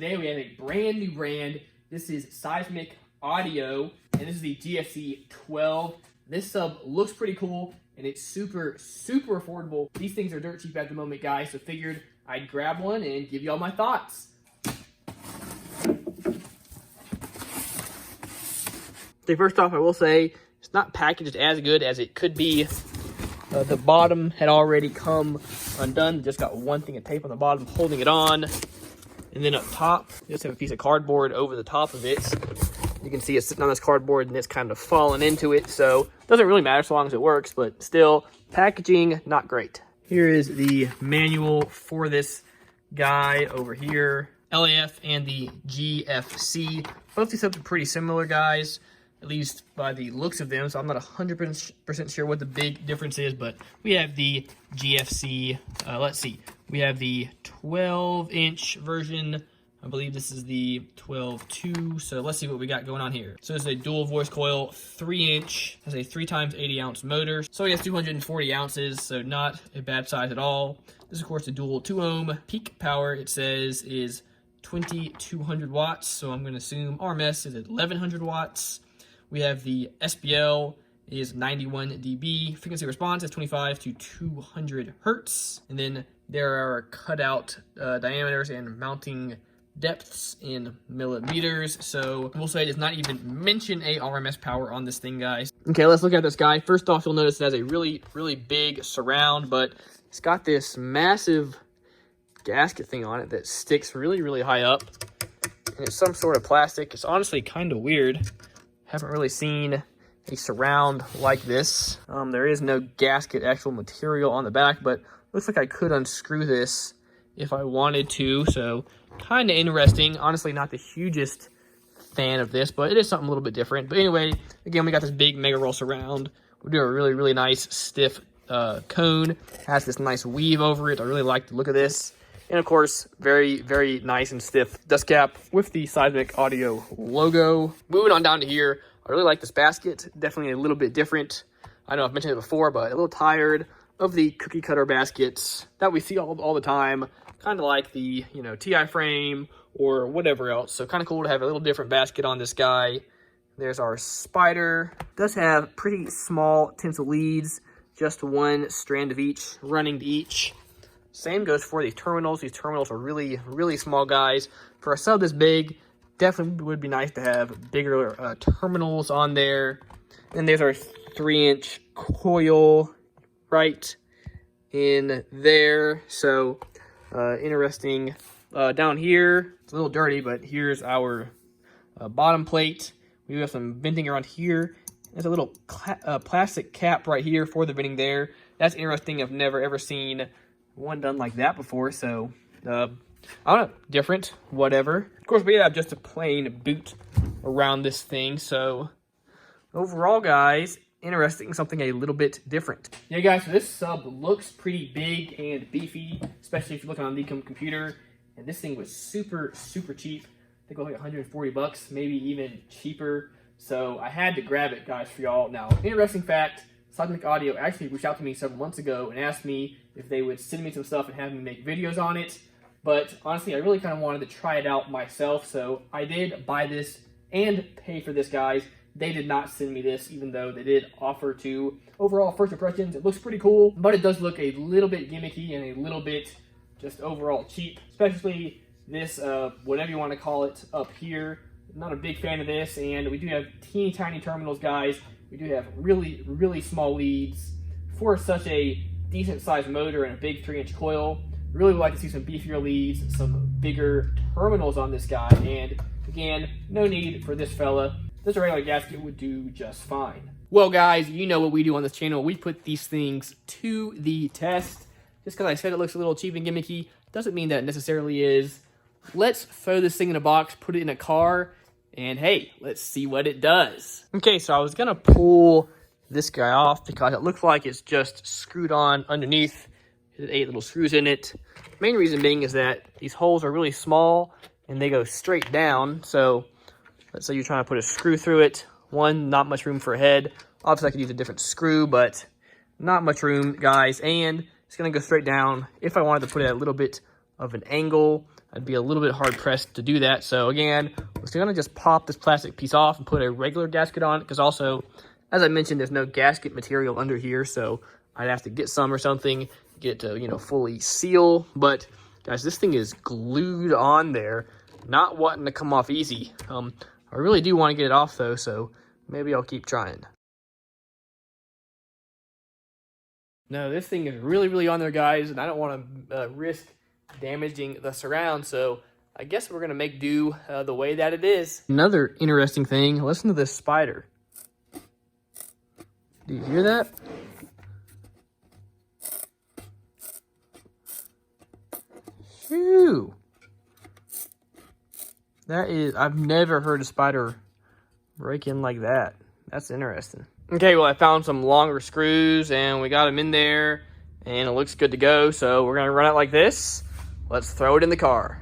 today we have a brand new brand. This is Seismic Audio, and this is the GFC 12. This sub looks pretty cool, and it's super affordable. These things are dirt cheap at the moment, guys, so figured I'd grab one and give you all my thoughts. So first off, I will say it's not packaged as good as it could be. The bottom had already come undone. Just got one thing of tape on the bottom holding it on. And then up top, you just have a piece of cardboard over the top of it. You can see it's sitting on this cardboard and it's kind of fallen into it. So it doesn't really matter so long as it works, but still, packaging, not great. Here is the manual for this guy over here. LAF and the GFC. Both these subs are pretty similar, guys, at least by the looks of them. So I'm not 100% sure what the big difference is, but we have the GFC. Let's see. We have the 12-inch version. I believe this is the 12.2. So let's see what we got going on here. So it's a dual voice coil, 3-inch, has a 3x80-ounce motor. So it has 240 ounces, so not a bad size at all. This is, of course, a dual 2-ohm. Peak power, it says, is 2200 watts. So I'm going to assume RMS is at 1100 watts. We have the SBL is 91 dB. Frequency response is 25 to 200 hertz. And then there are cutout diameters and mounting depths in millimeters. So we'll say it does not even mention a RMS power on this thing, guys. Okay, let's look at this guy. First off, you'll notice it has a really big surround, but it's got this massive gasket thing on it that sticks really high up. And it's some sort of plastic. It's honestly kind of weird. Haven't really seen a surround like this. There is no gasket actual material on the back, but looks like I could unscrew this if I wanted to. So kind of interesting. Honestly, not the hugest fan of this, but it is something a little bit different. But anyway, again, we got this big mega roll surround. We do a really nice stiff cone. Has this nice weave over it. I really like the look of this. And of course, very nice and stiff dust cap with the Seismic Audio logo. Moving on down to here, I really like this basket. Definitely a little bit different. I know I've mentioned it before, but a little tired of the cookie cutter baskets that we see all the time. Kind of like the, TI frame or whatever else. So kind of cool to have a little different basket on this guy. There's our spider. It does have pretty small tinsel leads, just one strand of each running to each. Same goes for these terminals. These terminals are really small, guys. For a sub this big, definitely would be nice to have bigger terminals on there. And there's our 3-inch coil right in there. So interesting. Down here, it's a little dirty, but here's our bottom plate. We have some venting around here. There's a little plastic cap right here for the venting there. That's interesting. I've never ever seen one done like that before, so I don't know, different, whatever. Of course, we have just a plain boot around this thing, so overall, guys, interesting, something a little bit different. Yeah, guys, so this sub looks pretty big and beefy, especially if you're looking on the computer, and this thing was super cheap. I think it was like 140 bucks, maybe even cheaper, so I had to grab it, guys, for y'all. Now, interesting fact, Seismic Audio actually reached out to me several months ago and asked me if they would send me some stuff and have me make videos on it. But honestly, I really kind of wanted to try it out myself, so I did buy this and pay for this, guys. They did not send me this, even though they did offer to. Overall, first impressions, it looks pretty cool, but it does look a little bit gimmicky and a little bit just overall cheap, especially this, whatever you want to call it, up here. Not a big fan of this, and we do have teeny tiny terminals, guys. We do have really small leads for such a decent sized motor and a big 3-inch coil. Really would like to see some beefier leads, some bigger terminals on this guy, and again, no need for this fella. Just a regular gasket would do just fine. Well, guys, you know what we do on this channel. We put these things to the test. Just because I said it looks a little cheap and gimmicky doesn't mean that it necessarily is. Let's throw this thing in a box, put it in a car, and hey, let's see what it does. Okay, so I was gonna pull this guy off because it looks like it's just screwed on underneath. There's 8 little screws in it. Main reason being is that these holes are really small and they go straight down. So let's say you're trying to put a screw through it. One, not much room for a head. Obviously I could use a different screw, but not much room, guys. And it's gonna go straight down. If I wanted to put it at a little bit of an angle, I'd be a little bit hard pressed to do that. So again, we're still gonna just pop this plastic piece off and put a regular gasket on it, because also, as I mentioned, there's no gasket material under here, so I'd have to get some or something, get it to, you know, fully seal. But guys, this thing is glued on there, not wanting to come off easy. I really do want to get it off though, so maybe I'll keep trying. No, this thing is really on there, guys, and I don't want to risk damaging the surround, so I guess we're gonna make do the way that it is. Another interesting thing, listen to this spider. Do you hear that? Phew. That is, I've never heard a spider break in like that. That's interesting. Okay, well, I found some longer screws and we got them in there and it looks good to go. So we're gonna run it like this. Let's throw it in the car.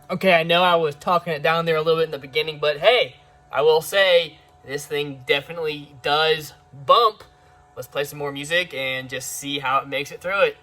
Okay, I know I was talking it down there a little bit in the beginning, but hey, I will say this thing definitely does bump. Let's play some more music and just see how it makes it through it.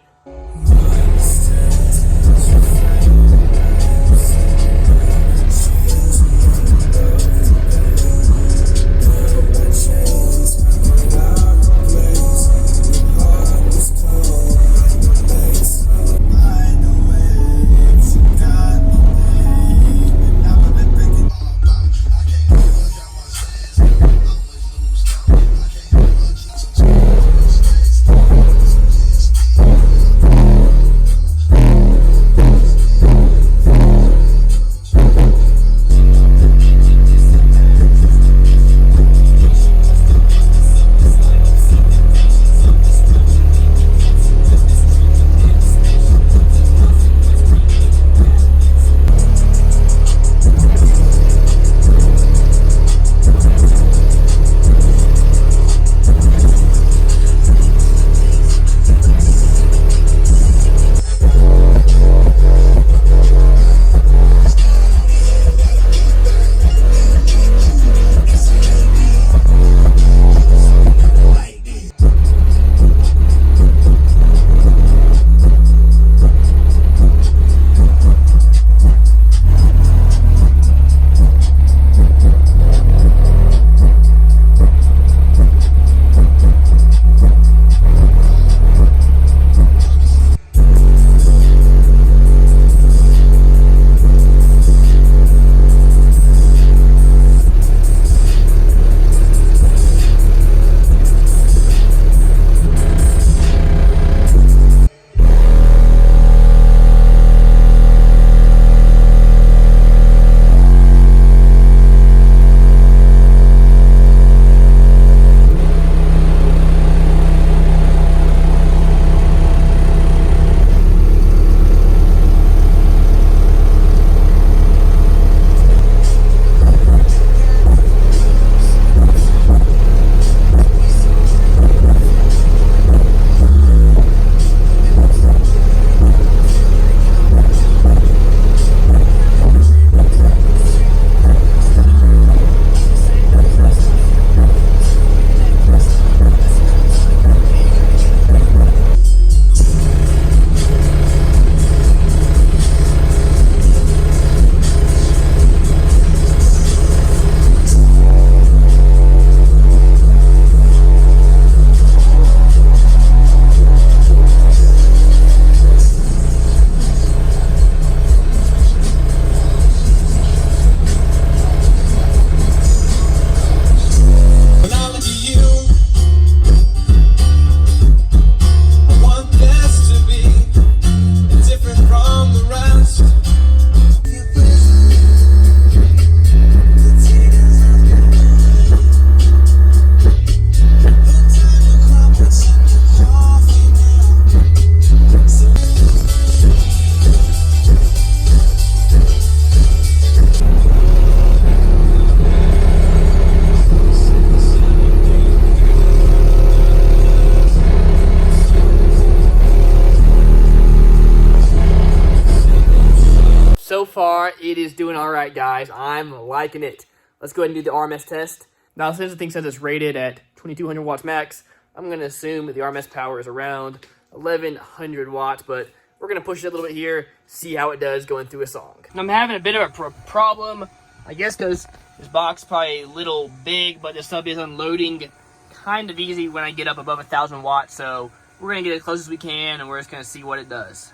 so far, it is doing all right, guys. I'm liking it. Let's go ahead and do the RMS test. Now, since the thing says it's rated at 2200 watts max, I'm going to assume that the RMS power is around 1100 watts, but we're going to push it a little bit here, see how it does going through a song. And I'm having a bit of a problem, I guess because this box is probably a little big, but the sub is unloading kind of easy when I get up above 1000 watts, so we're going to get as close as we can, and we're just going to see what it does.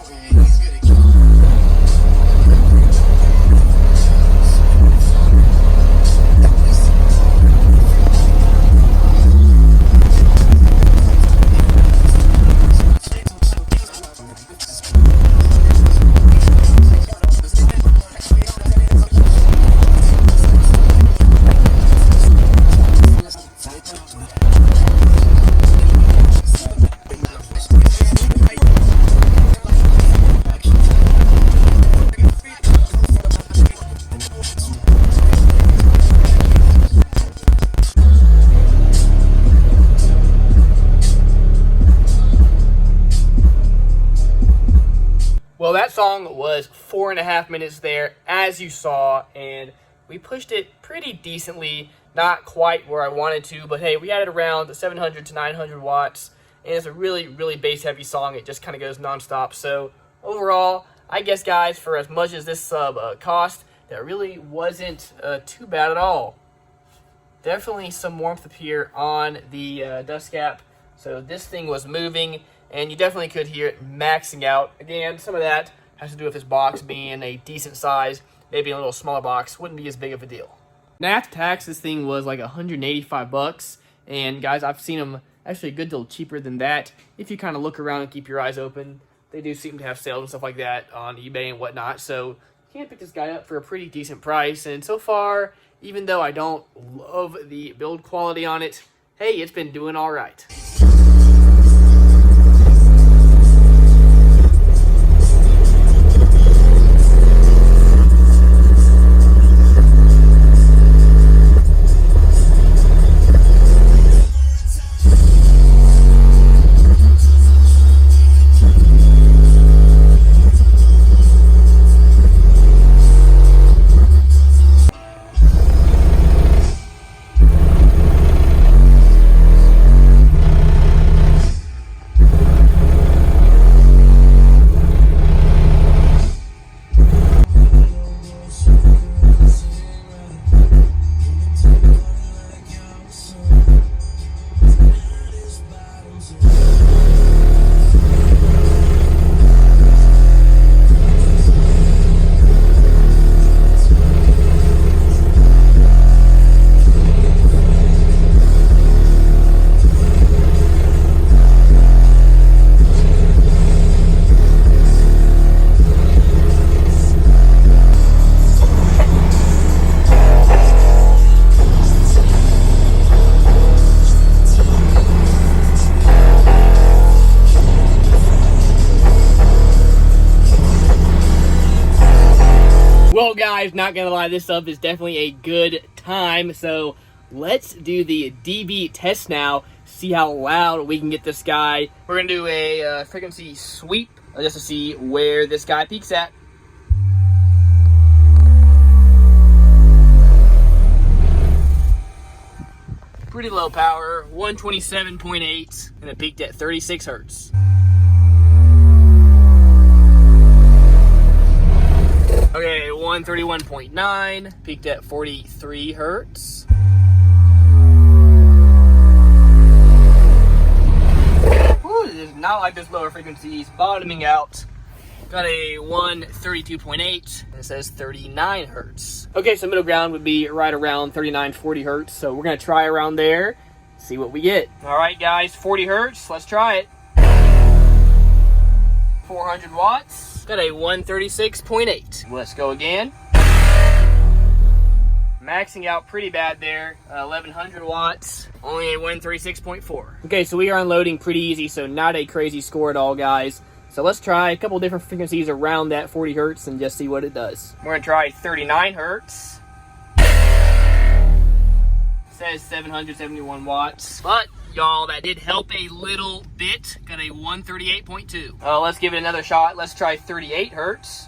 Well, that song was 4.5 minutes there, as you saw, and we pushed it pretty decently. Not quite where I wanted to, but hey, we had it around 700 to 900 watts, and it's a really, really bass-heavy song. It just kind of goes nonstop. So overall, I guess, guys, for as much as this sub cost, that really wasn't too bad at all. Definitely some warmth up here on the dust cap. So this thing was moving, and you definitely could hear it maxing out. Again, some of that has to do with this box being a decent size. Maybe a little smaller box wouldn't be as big of a deal. Now, after tax, this thing was like 185 bucks. And guys, I've seen them actually a good deal cheaper than that. If you kind of look around and keep your eyes open, they do seem to have sales and stuff like that on eBay and whatnot. So you can pick this guy up for a pretty decent price. And so far, even though I don't love the build quality on it, hey, it's been doing all right. Well, guys, not gonna lie, this sub is definitely a good time. So let's do the dB test now, see how loud we can get this guy. We're gonna do a frequency sweep just to see where this guy peaks at. Pretty low power, 127.8, and it peaked at 36 hertz. Okay, 131.9, peaked at 43 hertz. Ooh, it is not like this lower frequencies, bottoming out. Got a 132.8, and it says 39 hertz. Okay, so middle ground would be right around 39, 40 hertz. So we're gonna try around there, see what we get. All right, guys, 40 hertz, let's try it. 400 watts. Got a 136.8. Let's go again. Maxing out pretty bad there. 1100 watts. Only a 136.4. Okay, so we are unloading pretty easy, so not a crazy score at all, guys. So let's try a couple different frequencies around that 40 hertz and just see what it does. We're gonna try 39 hertz. Says 771 watts. But y'all, that did help a little bit. Got a 138.2. Let's give it another shot. Let's try 38 hertz.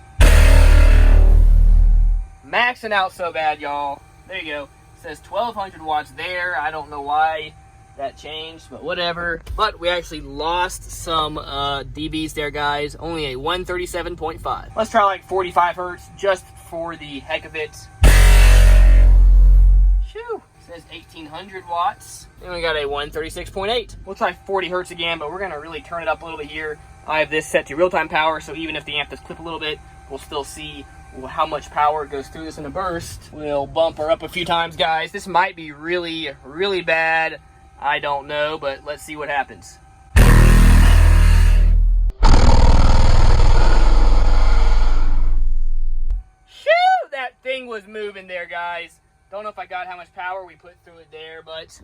maxing out so bad, y'all. There you go. It says 1200 watts there. I don't know why that changed, but whatever. But we actually lost some dBs there, guys. Only a 137.5. Let's try like 45 hertz just for the heck of it. Shoo. Says 1800 watts. Then we got a 136.8. We'll try 40 hertz again, but we're gonna really turn it up a little bit here. I have this set to real-time power, so even if the amp does clip a little bit, we'll still see how much power goes through this in a burst. We'll bump her up a few times, guys. This might be really, really bad. I don't know, but let's see what happens. Shoo! That thing was moving there, guys. Don't know if I got how much power we put through it there, but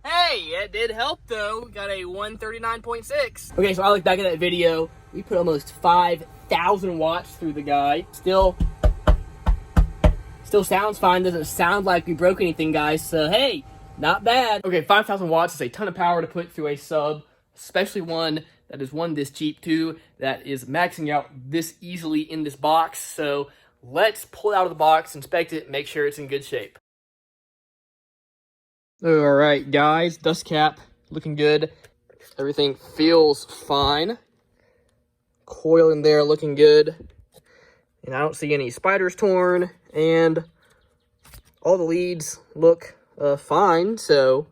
hey, it did help though. We got a 139.6. Okay, so I look back at that video. We put almost 5,000 watts through the guy. Still sounds fine. Doesn't sound like we broke anything, guys. So hey, not bad. Okay, 5,000 watts is a ton of power to put through a sub, especially one that is this cheap too, that is maxing out this easily in this box. So let's pull it out of the box, inspect it, make sure it's in good shape. All right, guys, dust cap looking good. Everything feels fine. Coil in there looking good. And I don't see any spiders torn, and all the leads look fine, so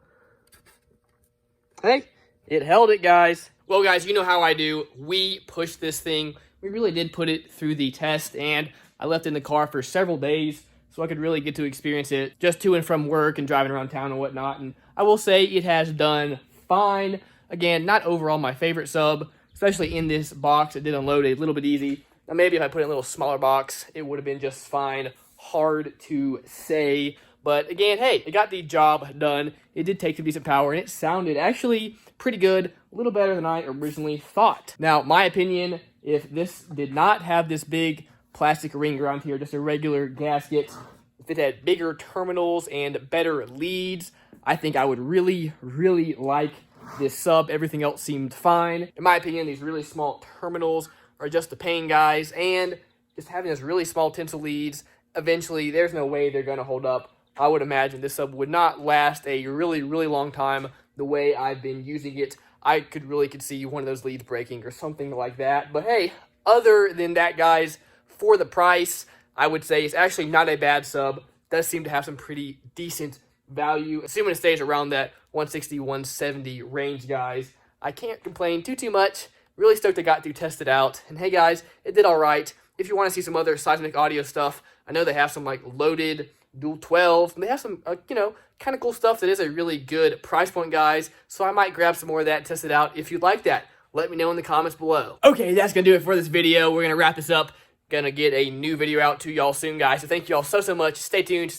hey, it held it, guys. Well, guys, you know how I do. We pushed this thing. We really did put it through the test, and I left it in the car for several days so I could really get to experience it just to and from work and driving around town and whatnot. And I will say it has done fine. Again, not overall my favorite sub, especially in this box. It did unload a little bit easy. Now, maybe if I put it in a little smaller box, it would have been just fine. Hard to say. But again, hey, it got the job done. It did take some decent power, and it sounded actually pretty good, a little better than I originally thought. Now, my opinion, if this did not have this big plastic ring around here, just a regular gasket, if it had bigger terminals and better leads, I think I would really, really like this sub. Everything else seemed fine. In my opinion, these really small terminals are just a pain, guys, and just having those really small tinsel leads, eventually, there's no way they're going to hold up. I would imagine this sub would not last a really, really long time the way I've been using it. I could see one of those leads breaking or something like that. But hey, other than that, guys, for the price, I would say it's actually not a bad sub. Does seem to have some pretty decent value. Assuming it stays around that 160, 170 range, guys, I can't complain too much. Really stoked I got to test it out. And hey, guys, it did all right. If you want to see some other Seismic audio stuff, I know they have some like loaded dual 12s, and they have some, kind of cool stuff that is a really good price point, guys. So I might grab some more of that and test it out. If you'd like that, let me know in the comments below. Okay, that's going to do it for this video. We're going to wrap this up. Going to get a new video out to y'all soon, guys. So thank y'all so much. Stay tuned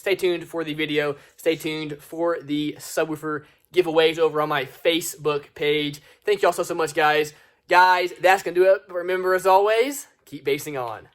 for the video. Stay tuned for the subwoofer giveaways over on my Facebook page. Thank y'all so much, guys. Guys, that's going to do it. Remember, as always, keep basing on.